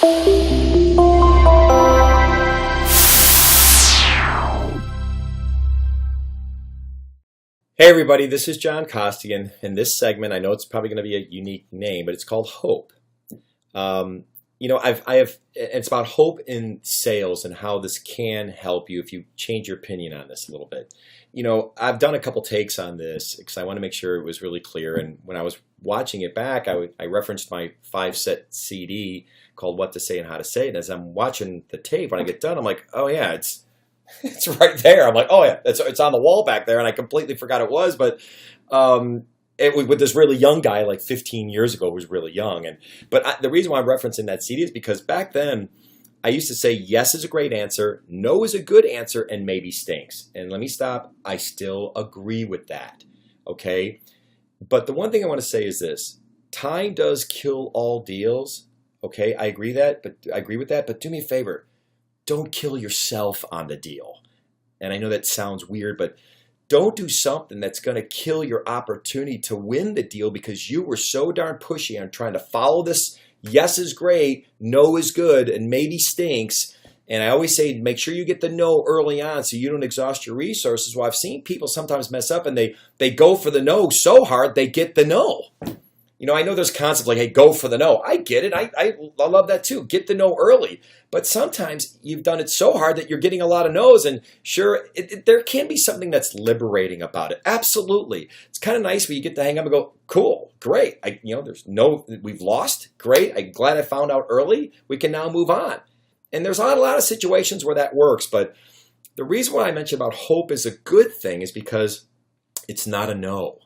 Hey everybody, this is John Costigan. In this segment, I know it's probably going to be a unique name, but it's called Hope. It's about hope in sales and how this can help you if you change your opinion on this a little bit. I've done a couple takes on this because I want to make sure it was really clear. And when I was watching it back, I referenced my 5-set CD called What to Say and How to Say It. And as I'm watching the tape, when I get done, I'm like, oh yeah, it's right there. I'm like, oh yeah, it's on the wall back there, and I completely forgot it was. But it was with this really young guy, like 15 years ago, who was really young. But the reason why I'm referencing that CD is because back then I used to say yes is a great answer, no is a good answer, and maybe stinks. And let me stop. I still agree with that. Okay, but the one thing I want to say is this: time does kill all deals. Okay, I agree with that. But do me a favor. Don't kill yourself on the deal. And I know that sounds weird, but don't do something that's going to kill your opportunity to win the deal because you were so darn pushy on trying to follow this yes is great, no is good, and maybe stinks. And I always say make sure you get the no early on so you don't exhaust your resources. Well, I've seen people sometimes mess up and they go for the no so hard they get the no. I know there's concepts like, hey, go for the no. I get it. I love that too. Get the no early. But sometimes you've done it so hard that you're getting a lot of no's. And sure, there can be something that's liberating about it. Absolutely. It's kind of nice when you get to hang up and go, cool, great. We've lost. Great. I'm glad I found out early. We can now move on. And there's not a lot of situations where that works. But the reason why I mentioned about hope is a good thing is because it's not a no.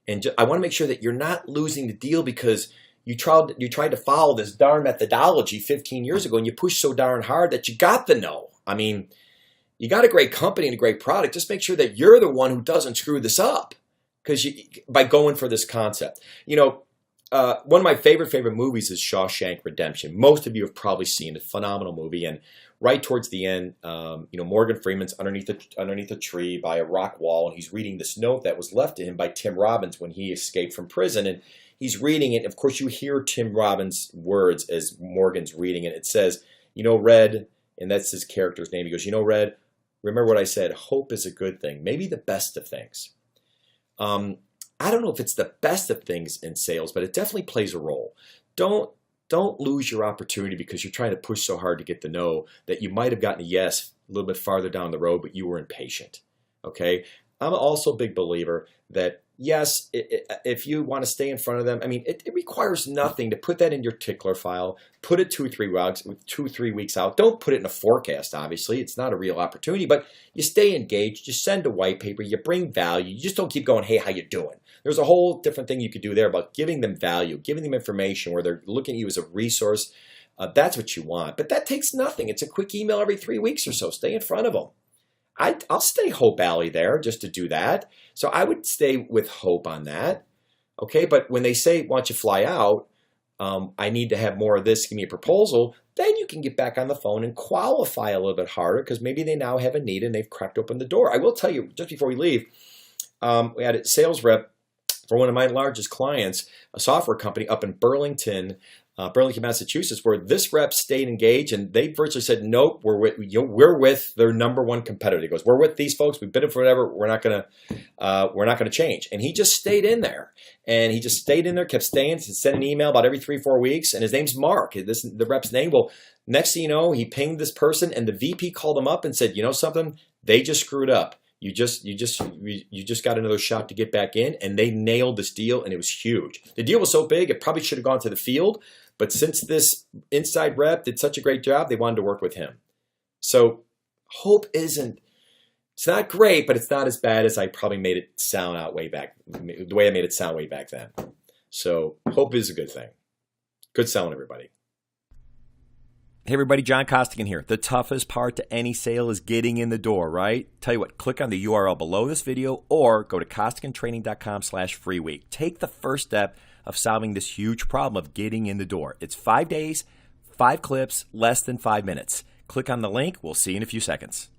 And I want to make sure that you're not losing the deal because you tried to follow this darn methodology 15 years ago and you pushed so darn hard that you got the no. I mean, you got a great company and a great product. Just make sure that you're the one who doesn't screw this up by going for this concept. One of my favorite movies is Shawshank Redemption. Most of you have probably seen it. Phenomenal movie. And right towards the end, Morgan Freeman's underneath a tree by a rock wall, and he's reading this note that was left to him by Tim Robbins when he escaped from prison. And he's reading it. Of course, you hear Tim Robbins' words as Morgan's reading it. It says, Red, and that's his character's name. He goes, Red, remember what I said. Hope is a good thing, maybe the best of things. I don't know if it's the best of things in sales, but it definitely plays a role. Don't lose your opportunity because you're trying to push so hard to get the no that you might have gotten a yes a little bit farther down the road, but you were impatient. Okay? I'm also a big believer that yes, if you want to stay in front of them, it requires nothing to put that in your tickler file, put it 2-3 weeks out. Don't put it in a forecast, obviously. It's not a real opportunity, but you stay engaged. You send a white paper. You bring value. You just don't keep going, hey, how you doing? There's a whole different thing you could do there about giving them value, giving them information where they're looking at you as a resource. That's what you want. But that takes nothing. It's a quick email every 3 weeks or so. Stay in front of them. I'll stay Hope Alley there just to do that. So I would stay with Hope on that. Okay, but when they say, why don't you fly out? I need to have more of this. Give me a proposal. Then you can get back on the phone and qualify a little bit harder because maybe they now have a need and they've cracked open the door. I will tell you, just before we leave, we had a sales rep for one of my largest clients, a software company up in Burlington, Massachusetts, where this rep stayed engaged and they virtually said, nope, we're with their number one competitor. He goes, we're with these folks. We've been in forever. We're not gonna change. And he just stayed in there, kept staying, sent an email about every 3-4 weeks. And his name's Mark. The rep's name. Well, next thing you know, he pinged this person, and the VP called him up and said, you know something? They just screwed up. You just got another shot to get back in, and they nailed this deal, and it was huge. The deal was so big, it probably should have gone to the field, but since this inside rep did such a great job, they wanted to work with him. So hope it's not great, but it's not as bad as I probably made it sound out way back, the way I made it sound way back then. So hope is a good thing. Good selling, everybody. Hey everybody, John Costigan here. The toughest part to any sale is getting in the door, right? Tell you what, click on the URL below this video or go to costigantraining.com/free week. Take the first step of solving this huge problem of getting in the door. It's 5 days, 5 clips, less than 5 minutes. Click on the link. We'll see you in a few seconds.